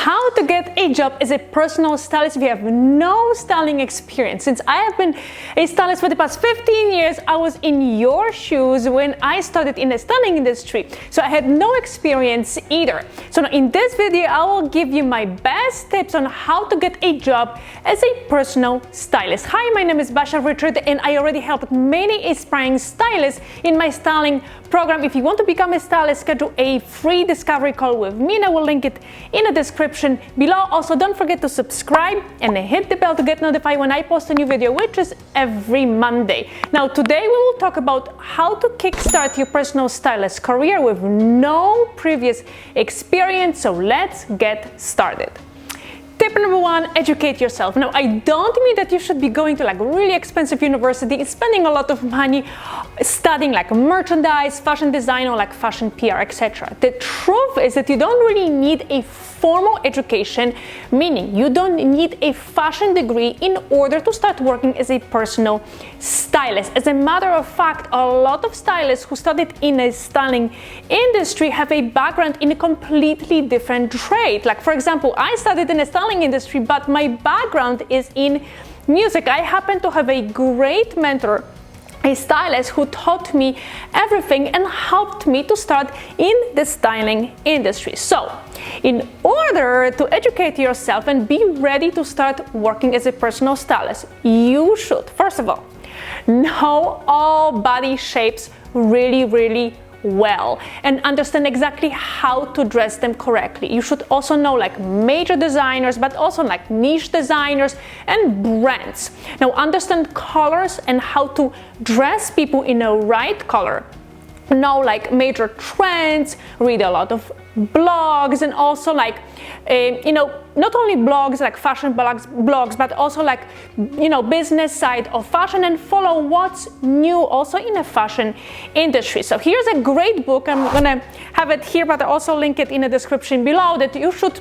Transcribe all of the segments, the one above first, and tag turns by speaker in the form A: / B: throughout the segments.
A: How to get a job as a personal stylist if you have no styling experience. Since I have been a stylist for the past 15 years, I was in your shoes when I started in the styling industry. So I had no experience either. So now in this video, I will give you my best tips on how to get a job as a personal stylist. Hi, my name is Basia and I already helped many aspiring stylists in my styling program. If you want to become a stylist, schedule a free discovery call with me and I will link it in the description below. Also, don't forget to subscribe and hit the bell to get notified when I post a new video, which is every Monday. Now, today we will talk about how to kickstart your personal stylist career with no previous experience. So let's get started. Tip number one, educate yourself. Now, I don't mean that you should be going to like a really expensive university, spending a lot of money studying like merchandise, fashion design, or like fashion PR, etc. The truth is that you don't really need a formal education, meaning you don't need a fashion degree in order to start working as a personal stylist. As a matter of fact, a lot of stylists who studied in a styling industry have a background in a completely different trade. Like, for example, I studied in a styling industry, but my background is in music. I happen to have a great mentor, a stylist who taught me everything and helped me to start in the styling industry. So, in order to educate yourself and be ready to start working as a personal stylist, you should, first of all, know all body shapes really well and understand exactly how to dress them correctly. You should also know like major designers, but also like niche designers and brands. Now, understand colors and how to dress people in the right color. Know like major trends, read a lot of blogs, and also like not only blogs like fashion blogs, but also like business side of fashion, and follow what's new also in the fashion industry. So here's a great book. I'm gonna have it here, but I also link it in the description below, that you should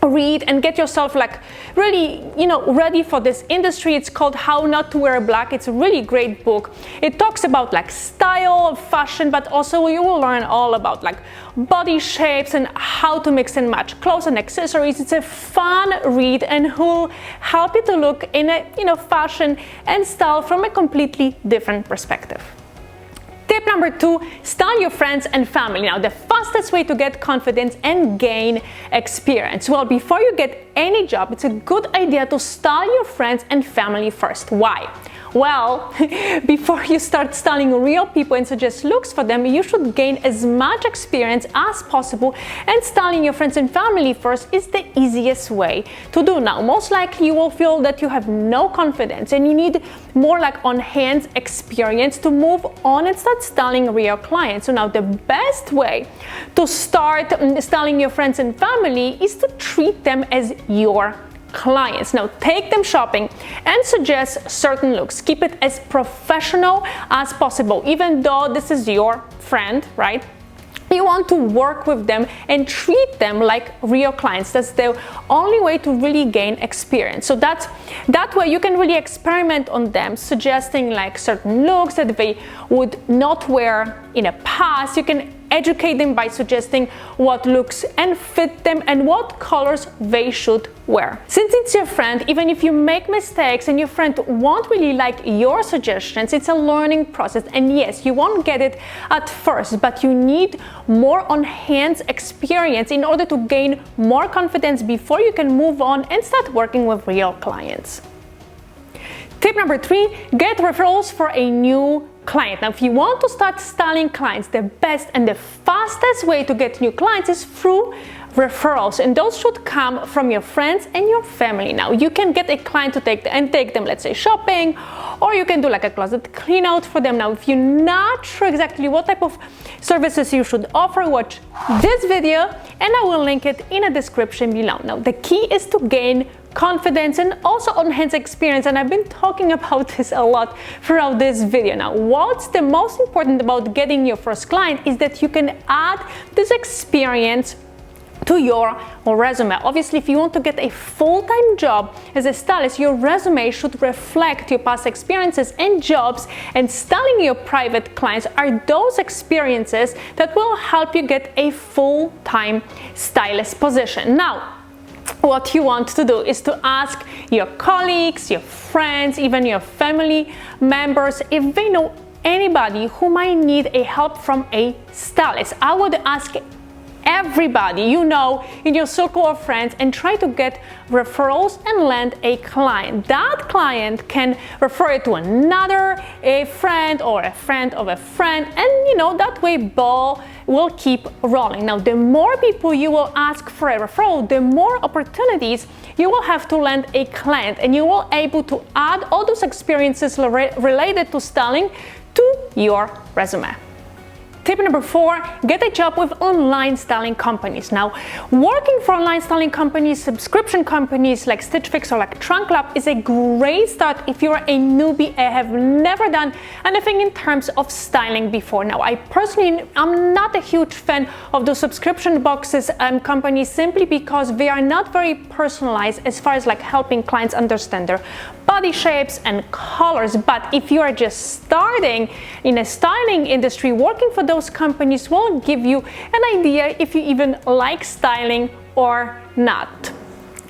A: read and get yourself like really ready for this industry. It's called How Not to Wear Black. It's a really great book. It talks about like style, fashion, but also you will learn all about like body shapes and how to mix and match clothes and accessories. It's a fun read and will help you to look in a fashion and style from a completely different perspective. Tip number two, style your friends and family. Now, the fastest way to get confidence and gain experience. Well, before you get any job, it's a good idea to style your friends and family first. Why? Well, before you start styling real people and suggest looks for them, you should gain as much experience as possible, and styling your friends and family first is the easiest way to do. Now, most likely you will feel that you have no confidence and you need more like on-hand experience to move on and start styling real clients. So now the best way to start styling your friends and family is to treat them as your clients. Now, take them shopping and suggest certain looks. Keep it as professional as possible, even though this is your friend, right? You want to work with them and treat them like real clients. That's the only way to really gain experience. So that way you can really experiment on them, suggesting like certain looks that they would not wear in the past. You can educate them by suggesting what looks and fit them and what colors they should wear. Since it's your friend, even if you make mistakes and your friend won't really like your suggestions, it's a learning process. And yes, you won't get it at first, but you need more on-hand experience in order to gain more confidence before you can move on and start working with real clients. Tip number three, get referrals for a new client. Now, if you want to start styling clients, the best and the fastest way to get new clients is through referrals, and those should come from your friends and your family. Now, you can get a client to take them, let's say, shopping, or you can do like a closet clean out for them. Now, if you're not sure exactly what type of services you should offer, watch this video and I will link it in the description below. Now, the key is to gain confidence and also on-hand experience, and I've been talking about this a lot throughout this video. Now, what's the most important about getting your first client is that you can add this experience to your resume. Obviously, if you want to get a full-time job as a stylist, your resume should reflect your past experiences and jobs, and styling your private clients are those experiences that will help you get a full-time stylist position. Now, what you want to do is to ask your colleagues, your friends, even your family members if they know anybody who might need a help from a stylist. I would ask everybody you know in your circle of friends and try to get referrals and land a client. That client can refer it to another a friend or a friend of a friend, and that way ball will keep rolling. Now, the more people you will ask for a referral, the more opportunities you will have to land a client, and you will able to add all those experiences related to styling to your resume. Tip number 4, get a job with online styling companies. Now, working for online styling companies, subscription companies like Stitch Fix or like Trunk Lab is a great start if you're a newbie and have never done anything in terms of styling before. Now, I personally am not a huge fan of those subscription boxes companies simply because they are not very personalized as far as like helping clients understand their body shapes and colors. But if you are just starting in a styling industry, working for those companies will give you an idea if you even like styling or not.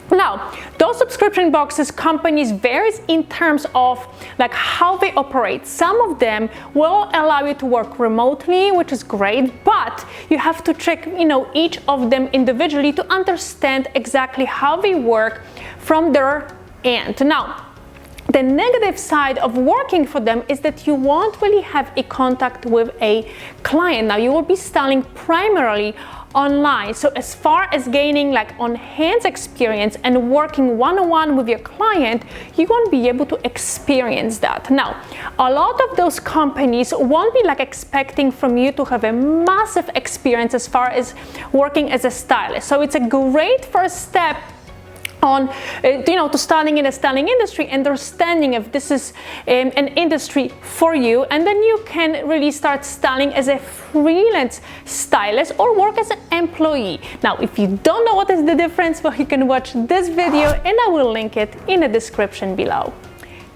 A: Now, those subscription boxes companies varies in terms of like how they operate. Some of them will allow you to work remotely, which is great, but you have to check, each of them individually to understand exactly how they work from their end. Now, the negative side of working for them is that you won't really have a contact with a client. Now, you will be styling primarily online. So as far as gaining like on-hands experience and working one-on-one with your client, you won't be able to experience that. Now, a lot of those companies won't be like expecting from you to have a massive experience as far as working as a stylist. So it's a great first step on to starting in the styling industry, understanding if this is an industry for you, and then you can really start styling as a freelance stylist or work as an employee. Now, if you don't know what is the difference, well, you can watch this video and I will link it in the description below.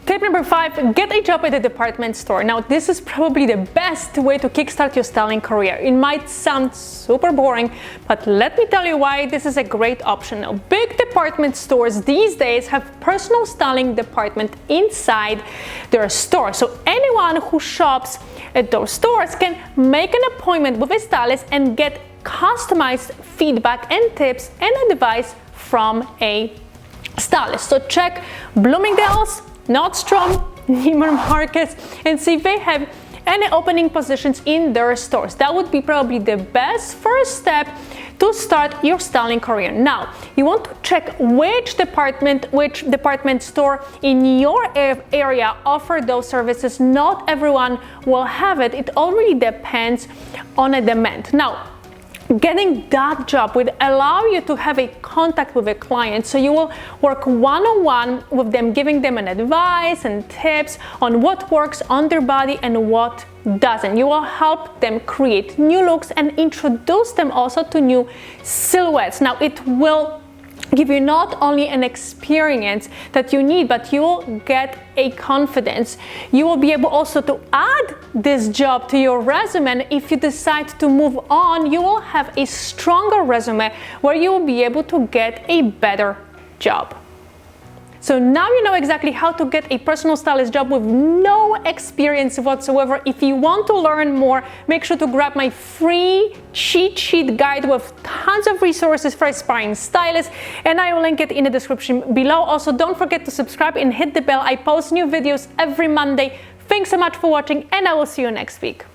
A: Tip number 5, get a job at a department store. Now, this is probably the best way to kickstart your styling career. It might sound super boring, but let me tell you why this is a great option. Now, big department stores these days have personal styling department inside their store. So anyone who shops at those stores can make an appointment with a stylist and get customized feedback and tips and advice from a stylist. So check Bloomingdale's, Nordstrom, Neiman Marcus, and see if they have any opening positions in their stores. That would be probably the best first step to start your styling career. Now, you want to check which department store in your area offer those services. Not everyone will have it. It all really depends on a demand. Now, getting that job would allow you to have a contact with a client, so you will work one-on-one with them, giving them an advice and tips on what works on their body and what doesn't. You will help them create new looks and introduce them also to new silhouettes. Now, it will give you not only an experience that you need, but you will get a confidence. You will be able also to add this job to your resume, and if you decide to move on, you will have a stronger resume where you will be able to get a better job. So now you know exactly how to get a personal stylist job with no experience whatsoever. If you want to learn more, make sure to grab my free cheat sheet guide with tons of resources for aspiring stylists, and I will link it in the description below. Also, don't forget to subscribe and hit the bell. I post new videos every Monday. Thanks so much for watching, and I will see you next week.